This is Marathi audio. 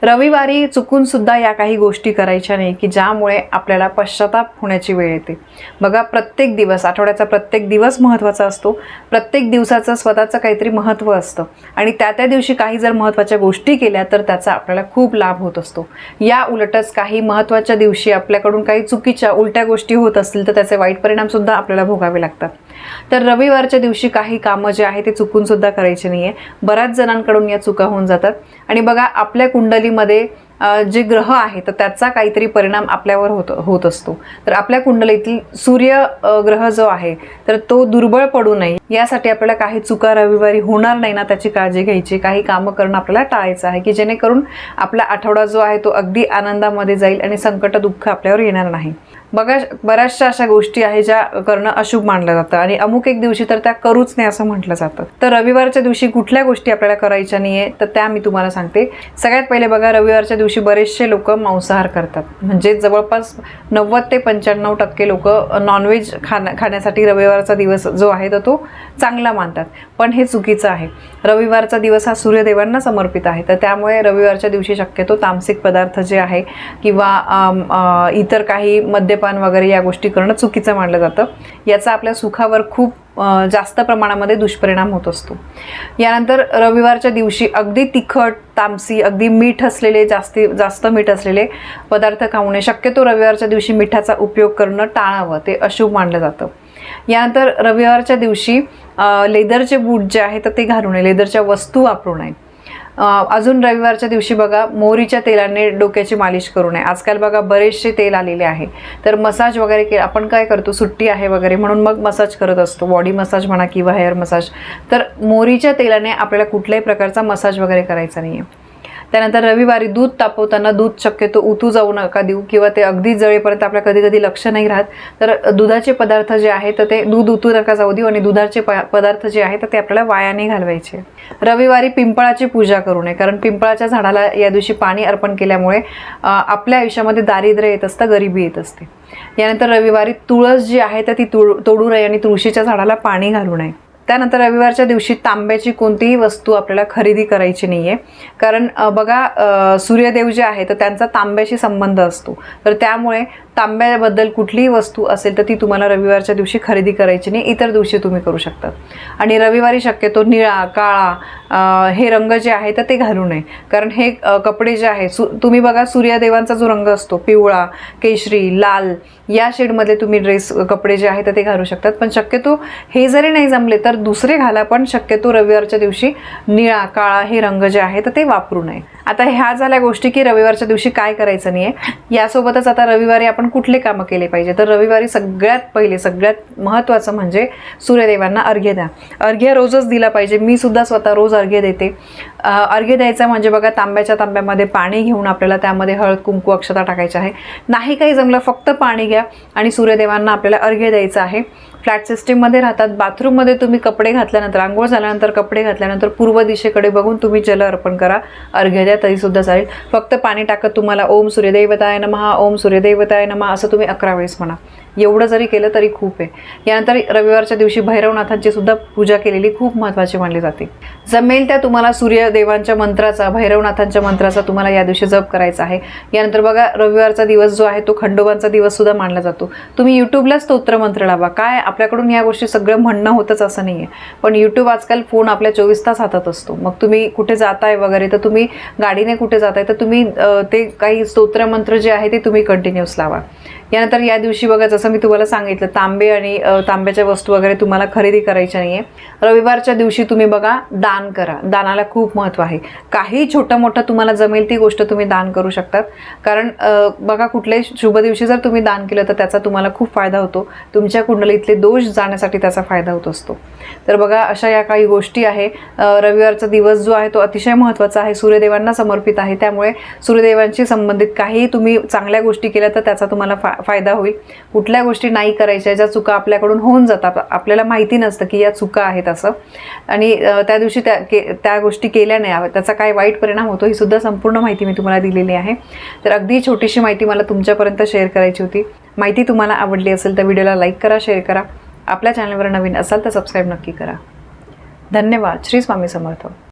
रविवारी चुकून सुद्धा या काही गोष्टी करायच्या नाही की ज्यामुळे आपल्याला पश्चाताप होण्याची वेळ येते। बघा, प्रत्येक दिवस, आठवड्याचा प्रत्येक दिवस महत्त्वाचा असतो। प्रत्येक दिवसाचं स्वतःचं काहीतरी महत्त्व असतं आणि त्या दिवशी काही जर महत्त्वाच्या गोष्टी केल्या तर त्याचा आपल्याला खूप लाभ होत असतो। या उलटच काही महत्त्वाच्या दिवशी आपल्याकडून काही चुकीच्या उलट्या गोष्टी होत असतील तर त्याचे वाईट परिणाम सुद्धा आपल्याला भोगावे लागतात। तर रविवारच्या दिवशी काही कामं जे आहे ते चुकून सुद्धा करायचे नाहीये। बऱ्याच जणांकडून या चुका होऊन जातात आणि बघा, आपल्या कुंडलीमध्ये जे ग्रह आहे तर त्याचा काहीतरी परिणाम आपल्यावर होत असतो। तर आपल्या कुंडलीतील सूर्य ग्रह जो आहे तर तो दुर्बळ पडू नये यासाठी आपल्याला काही चुका रविवारी होणार नाही ना त्याची काळजी घ्यायची। काही कामं करणं आपल्याला टाळायचं आहे की जेणेकरून आपला आठवडा जो आहे तो अगदी आनंदामध्ये जाईल आणि संकट दुःख आपल्यावर येणार नाही। बघा, बऱ्याचशा अशा गोष्टी आहे ज्या करणं अशुभ मानलं जातं आणि अमुक एक दिवशी तर त्या करूच नाही असं म्हटलं जातं। तर रविवारच्या दिवशी कुठल्या गोष्टी आपल्याला करायच्या नाहीये तर त्या मी तुम्हाला सांगते। सगळ्यात पहिले बघा, रविवारच्या दिवशी बरेचसे लोक मांसाहार करतात, म्हणजे जवळपास 90 ते 95% लोक नॉनव्हेज खाण्यासाठी रविवारचा दिवस जो आहे तर तो चांगला मानतात, पण हे चुकीचं आहे। रविवारचा दिवस हा सूर्यदेवांना समर्पित आहे, तर त्यामुळे रविवारच्या दिवशी शक्यतो तामसिक पदार्थ जे आहे किंवा इतर काही मद्यपान वगैरे या गोष्टी करणं चुकीचं मानलं जातं। याचा आपल्या सुखावर खूप जास्त प्रमाणामध्ये दुष्परिणाम होत असतो। यानंतर रविवारच्या दिवशी अगदी तिखट, तामसी, अगदी मीठ असलेले, जास्त मीठ असलेले पदार्थ खाऊ नये। शक्यतो रविवारच्या दिवशी मिठाचा उपयोग करणं टाळावं, ते अशुभ मानलं जातं। यानंतर रविवारच्या दिवशी लेदरचे बूट जे आहे तर ते घालू नये, लेदरच्या वस्तू वापरू नये। अजून रविवारच्या दिवशी बघा, मोहरीच्या तेलाने डोक्याची मालिश करू नये। आजकाल बघा बरेचसे तेल आलेले आहे, तर मसाज वगैरे आपण काय करतो, सुट्टी आहे वगैरे म्हणून मग मसाज करत असतो, बॉडी मसाज म्हणा किंवा हेअर मसाज। तर मोहरीच्या तेलाने आपल्याला कुठल्याही प्रकारचा मसाज वगैरे करायचा नाही आहे। त्यानंतर रविवारी दूध तापवताना दूध शक्यतो उतू जाऊ नका देऊ किंवा ते अगदी जळेपर्यंत आपल्या कधी लक्ष नाही राहत। तर दुधाचे पदार्थ जे आहे तर ते दूध उतू नका जाऊ देऊ आणि दुधाचे पदार्थ जे आहे तर ते आपल्याला वाया नाही घालवायचे। रविवारी पिंपळाची पूजा करू नये, कारण पिंपळाच्या झाडाला या दिवशी पाणी अर्पण केल्यामुळे आपल्या आयुष्यामध्ये दारिद्र्य येत असतं, गरिबी येत असते। यानंतर रविवारी तुळस जी आहे तर ती तोडू नये आणि तुळशीच्या झाडाला पाणी घालू नये। त्यानंतर रविवारच्या दिवशी तांब्याची कोणतीही वस्तू आपल्याला खरेदी करायची नाही आहे, कारण बघा, सूर्यदेव जे आहे तर त्यांचा तांब्याशी संबंध असतो, तर त्यामुळे तांब्याबद्दल कुठलीही वस्तू असेल तर ती तुम्हाला रविवारच्या दिवशी खरेदी करायची नाही, इतर दिवशी तुम्ही करू शकता। आणि रविवारी शक्यतो निळा, काळा हे रंग जे आहे तर ते घालू नये, कारण हे कपडे जे आहे तुम्ही बघा, सूर्यदेवांचा जो रंग असतो पिवळा, केशरी, लाल या शेडमध्ये तुम्ही कपडे जे आहे तर ते घालू शकतात, पण शक्यतो हे जरी नाही जमले तर दुसरे घाला, पण शक्यतो रविवारच्या दिवशी निळा, काळा हे रंग जे आहे तर ते वापरू नये। आता ह्या झाल्या गोष्टी की रविवारच्या दिवशी काय करायचं नाही आहे। यासोबतच आता रविवारी आपण कुठले कामं केले पाहिजे, तर रविवारी सगळ्यात महत्त्वाचं म्हणजे सूर्यदेवांना अर्घ्य द्या। अर्घ्य रोजच दिला पाहिजे, मी सुद्धा स्वतः रोज अर्घ्य देते। अर्घ्य द्यायचा म्हणजे बघा, तांब्यामध्ये पाणी घेऊन आपल्याला त्यामध्ये हळद, कुंकू, अक्षता टाकायच्या आहे। नाही काही जमलं फक्त पाणी घ्या आणि सूर्यदेवांना आपल्याला अर्घ्य द्यायचं आहे। फ्लॅट सिस्टीममध्ये राहतात, बाथरूममध्ये तुम्ही कपडे घातल्यानंतर, आंघोळ झाल्यानंतर कपडे घातल्यानंतर पूर्व दिशेकडे बघून तुम्ही जल अर्पण करा, अर्घ्य द्या, तरी सुद्धा चालेल। फक्त पाणी टाकत तुम्हाला ओम सूर्यदेवताय नमः, ओम सूर्यदेवताय नमः असं तुम्ही 11 वेळेस म्हणा, एवढं जरी केलं तरी खूप आहे। यानंतर रविवारच्या दिवशी भैरवनाथांची सुद्धा पूजा केलेली खूप महत्त्वाची मानली जाते। जमेल त्या तुम्हाला सूर्यदेवांच्या मंत्राचा, भैरवनाथांच्या मंत्राचा तुम्हाला या दिवशी जप करायचा आहे। यानंतर बघा, रविवारचा दिवस जो आहे तो खंडोबांचा दिवस सुद्धा मानला जातो। तुम्ही यूट्यूबला स्तोत्र मंत्र लावा, काय आपल्याकडून या गोष्टी सगळं म्हणणं होतच असं नाही आहे, पण यूट्यूब आजकाल फोन आपल्या 24 तास हातात असतो। मग तुम्ही कुठे जाताय वगैरे, तर तुम्ही गाडीने कुठे जाताय तर तुम्ही ते काही स्तोत्र मंत्र जे आहे ते तुम्ही कंटिन्यूअस लावा। यानंतर या दिवशी बघा, जसं मी तुम्हाला सांगितलं, तांबे आणि तांब्याच्या वस्तू वगैरे तुम्हाला खरेदी करायच्या नाही आहे। रविवारच्या दिवशी तुम्ही बघा दान करा, दानाला खूप महत्त्व आहे। काही छोटं मोठं तुम्हाला जमेल ती गोष्ट तुम्ही दान करू शकतात, कारण बघा, कुठल्याही शुभ दिवशी जर तुम्ही दान केलं तर त्याचा तुम्हाला खूप फायदा होतो, तुमच्या कुंडलीतले दोष जाण्यासाठी त्याचा फायदा होत असतो। तर बघा, अशा या काही गोष्टी आहे। रविवारचा दिवस जो आहे तो अतिशय महत्त्वाचा आहे, सूर्यदेवांना समर्पित आहे, त्यामुळे सूर्यदेवांशी संबंधित काही तुम्ही चांगल्या गोष्टी केल्या तर त्याचा तुम्हाला फायदा होईल। कुठल्या गोष्टी नाही करायच्या ज्या चुका आपल्याकडून होऊन जातात, आपल्याला माहिती नसतं की या चुका आहेत असं, आणि त्या दिवशी त्या गोष्टी केल्या नाही त्याचा काय वाईट परिणाम होतो ही सुद्धा संपूर्ण माहिती मी तुम्हाला दिलेली आहे। तर अगदी छोटीशी माहिती मला तुमच्यापर्यंत शेअर करायची होती। माहिती तुम्हाला आवडली असेल तर व्हिडिओला लाईक करा, शेअर करा। आपल्या चॅनलवर नवीन असाल तर सबस्क्राईब नक्की करा। धन्यवाद। श्री स्वामी समर्थ।